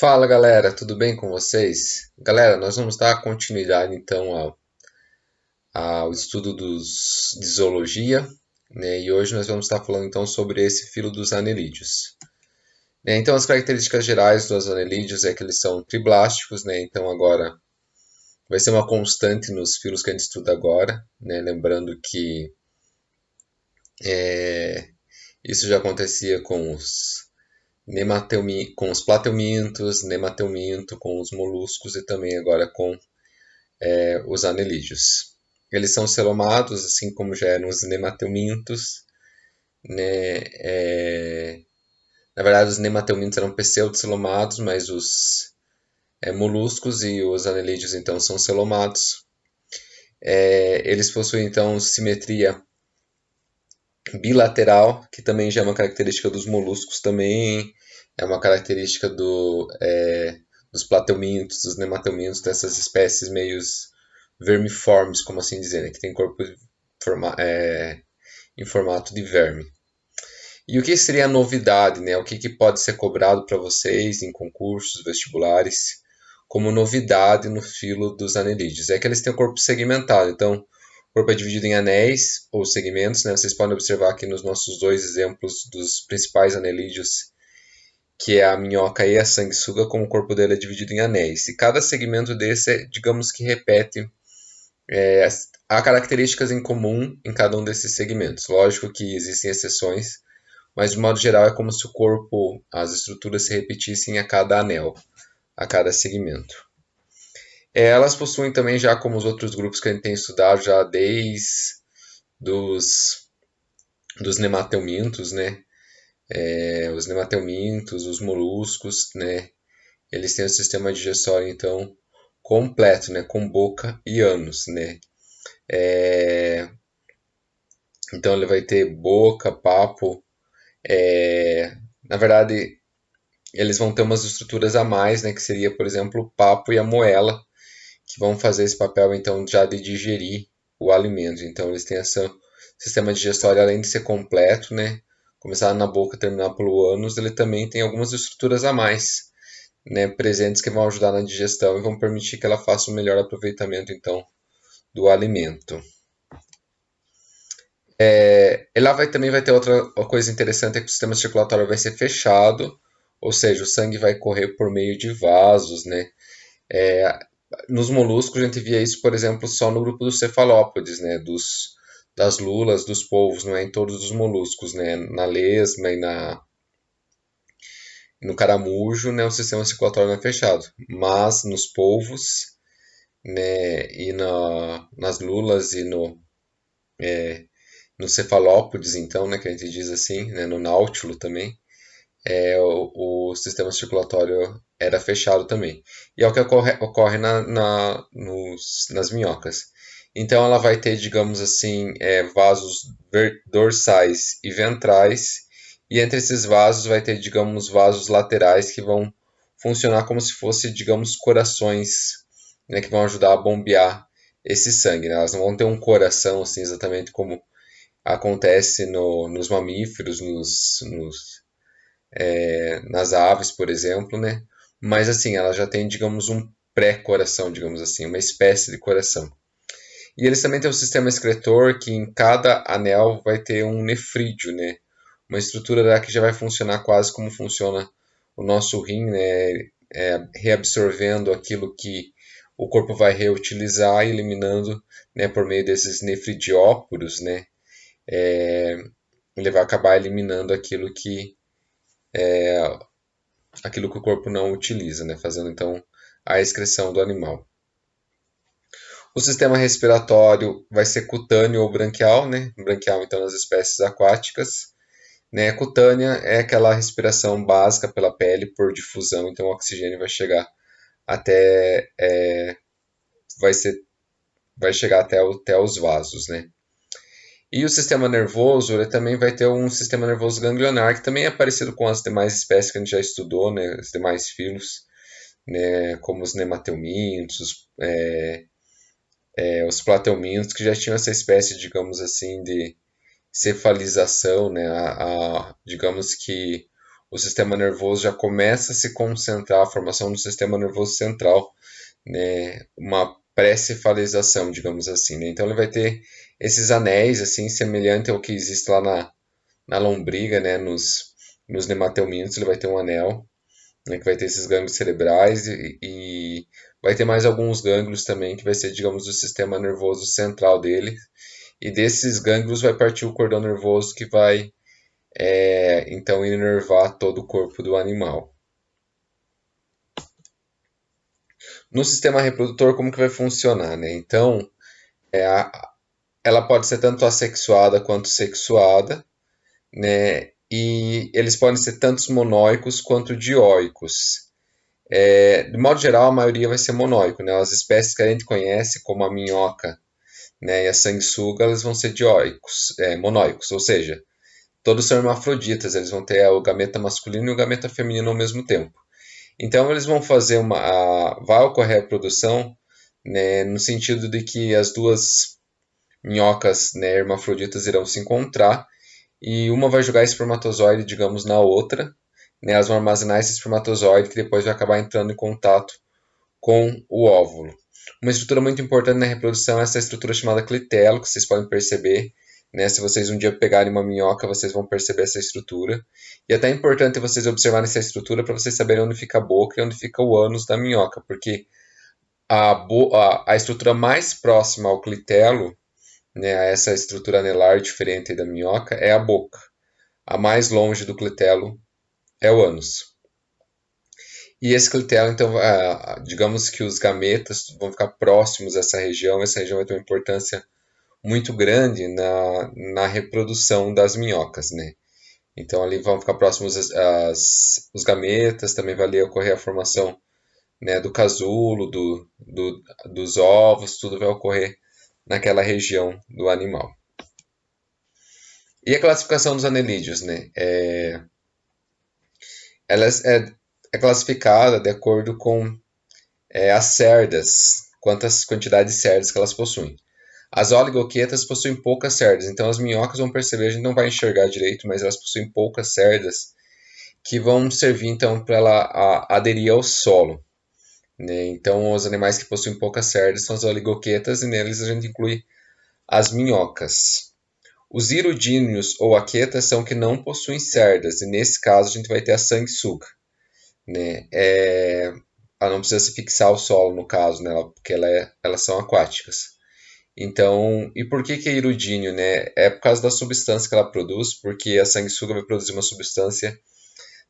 Fala galera, tudo bem com vocês? Galera, nós vamos dar continuidade então ao estudo de zoologia, né? E hoje nós vamos estar falando então sobre esse filo dos anelídeos. Então as características gerais dos anelídeos é que eles são triblásticos, né? Então agora vai ser uma constante nos filos que a gente estuda agora, né? Lembrando que isso já acontecia com os plateumintos, nemateuminto, com os moluscos e também agora com os anelídeos. Eles são celomados, assim como já eram os nemateumintos, né? Na verdade, os nemateumintos eram pseudocelomados, mas os moluscos e os anelídeos então são celomados. Eles possuem então simetria bilateral, que também já é uma característica dos moluscos, também é uma característica dos plateumintos, dos nemateumintos, dessas espécies meio vermiformes, como assim dizer, né? Que tem corpo em formato de verme. E o que seria a novidade, né? O que pode ser cobrado para vocês em concursos vestibulares como novidade no filo dos anelídeos? É que eles têm o corpo segmentado, então o corpo é dividido em anéis ou segmentos, né? Vocês podem observar aqui nos nossos dois exemplos dos principais anelídeos, que é a minhoca e a sanguessuga, como o corpo dele é dividido em anéis. E cada segmento desse, digamos que repete, há características em comum em cada um desses segmentos. Lógico que existem exceções, mas de modo geral é como se o corpo, as estruturas se repetissem a cada anel, a cada segmento. Elas possuem também, já como os outros grupos que a gente tem estudado, já desde dos, dos nemateumintos, né? Os nemateumintos, os moluscos, né? Eles têm o sistema digestório, então, completo, né? Com boca e ânus, né? Então ele vai ter boca, papo. Na verdade, eles vão ter umas estruturas a mais, né? Que seria, por exemplo, o papo e a moela, que vão fazer esse papel, então, já de digerir o alimento. Então, eles têm esse sistema digestório, além de ser completo, né? Começar na boca e terminar pelo ânus, ele também tem algumas estruturas a mais, né? Presentes que vão ajudar na digestão e vão permitir que ela faça um melhor aproveitamento, então, do alimento. Ela também vai ter outra coisa interessante, é que o sistema circulatório vai ser fechado, ou seja, o sangue vai correr por meio de vasos, né? Nos moluscos a gente via isso, por exemplo, só no grupo dos cefalópodes, né? Das lulas, dos polvos, não é em todos os moluscos, né? Na lesma no caramujo, né? O sistema circulatório não é fechado, mas nos polvos, né? Nas lulas e no cefalópodes, então, né? Que a gente diz assim, né? No náutilo também, o sistema circulatório era fechado também. E é o que ocorre nas minhocas. Então ela vai ter, digamos assim, vasos dorsais e ventrais, e entre esses vasos vai ter, digamos, vasos laterais que vão funcionar como se fosse, digamos, corações, né, que vão ajudar a bombear esse sangue. Né? Elas não vão ter um coração assim exatamente como acontece nos mamíferos, nas aves, por exemplo, né? Mas assim, ela já tem, digamos, um pré-coração, digamos assim, uma espécie de coração. E eles também têm um sistema excretor que em cada anel vai ter um nefrídeo, né? Uma estrutura lá que já vai funcionar quase como funciona o nosso rim, né? Reabsorvendo aquilo que o corpo vai reutilizar e eliminando, né, por meio desses nefridióporos, né? Ele vai acabar eliminando aquilo que o corpo não utiliza, né? Fazendo então a excreção do animal. O sistema respiratório vai ser cutâneo ou branquial, né? Branquial, então, nas espécies aquáticas. Né? Cutânea é aquela respiração básica pela pele por difusão, então o oxigênio vai chegar até vai ser vai chegar até os vasos, né? E o sistema nervoso, ele também vai ter um sistema nervoso ganglionar, que também é parecido com as demais espécies que a gente já estudou, né? Os demais filos, né? Como os nemateumintos, os plateumintos, que já tinham essa espécie, digamos assim, de cefalização, né? Digamos que o sistema nervoso já começa a se concentrar, a formação do sistema nervoso central, né, uma pré-cefalização, digamos assim, né? Então ele vai ter esses anéis, assim, semelhante ao que existe lá na lombriga, né, nos nematelmintos, ele vai ter um anel, né, que vai ter esses gânglios cerebrais e vai ter mais alguns gânglios também, que vai ser, digamos, o sistema nervoso central dele. E desses gânglios vai partir o cordão nervoso que vai, então, inervar todo o corpo do animal. No sistema reprodutor, como que vai funcionar, né? Então, ela pode ser tanto assexuada quanto sexuada, né? E eles podem ser tanto monóicos quanto dioicos. De modo geral, a maioria vai ser monóico, né? As espécies que a gente conhece, como a minhoca, né, e a sanguessuga, elas vão ser dioicos, monóicos, ou seja, todos são hermafroditas, eles vão ter o gameta masculino e o gameta feminino ao mesmo tempo. Então eles vão fazer vai ocorrer a reprodução, né, no sentido de que as duas minhocas, né, hermafroditas irão se encontrar e uma vai jogar espermatozoide, digamos, na outra, né, elas vão armazenar esse espermatozoide que depois vai acabar entrando em contato com o óvulo. Uma estrutura muito importante na reprodução é essa estrutura chamada clitelo, que vocês podem perceber, né? Se vocês um dia pegarem uma minhoca, vocês vão perceber essa estrutura. E até é importante vocês observarem essa estrutura para vocês saberem onde fica a boca e onde fica o ânus da minhoca, porque a estrutura mais próxima ao clitelo, né, a essa estrutura anelar diferente da minhoca, é a boca. A mais longe do clitelo é o ânus. E esse clitelo, então, digamos que os gametas vão ficar próximos a essa região vai ter uma importância muito grande na reprodução das minhocas, né? Então ali vão ficar próximos os gametas, também vai ali ocorrer a formação, né, do casulo, dos ovos, tudo vai ocorrer naquela região do animal. E a classificação dos anelídeos, né? Ela é classificada de acordo com as cerdas, quantas quantidades de cerdas que elas possuem. As oligoquetas possuem poucas cerdas, então as minhocas vão perceber, a gente não vai enxergar direito, mas elas possuem poucas cerdas que vão servir então para ela aderir ao solo, né? Então os animais que possuem poucas cerdas são as oligoquetas e neles a gente inclui as minhocas. Os hirudíneos ou aquetas são que não possuem cerdas, e nesse caso a gente vai ter a sanguessuga, né? Ela não precisa se fixar ao solo no caso, né? Porque elas são aquáticas. Então, e por que é irudíneo, né? É por causa da substância que ela produz, porque a sanguessuga vai produzir uma substância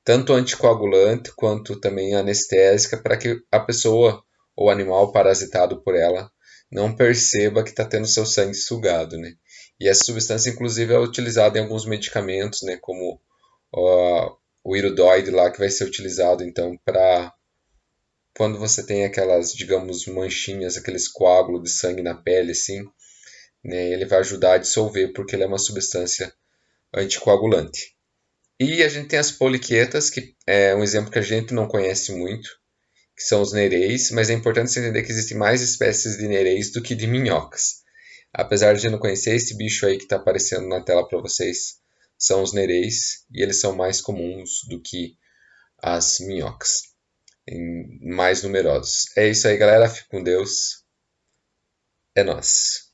tanto anticoagulante quanto também anestésica para que a pessoa ou animal parasitado por ela não perceba que está tendo seu sangue sugado, né? E essa substância, inclusive, é utilizada em alguns medicamentos, né? Como o iridoide lá, que vai ser utilizado, então, para quando você tem aquelas, digamos, manchinhas, aqueles coágulos de sangue na pele, assim, né, ele vai ajudar a dissolver, porque ele é uma substância anticoagulante. E a gente tem as poliquetas, que é um exemplo que a gente não conhece muito, que são os nereis, mas é importante você entender que existem mais espécies de nereis do que de minhocas. Apesar de a gente não conhecer, esse bicho aí que está aparecendo na tela para vocês são os nereis, e eles são mais comuns do que as minhocas, mais numerosos. É isso aí, galera. Fique com Deus. É nóis.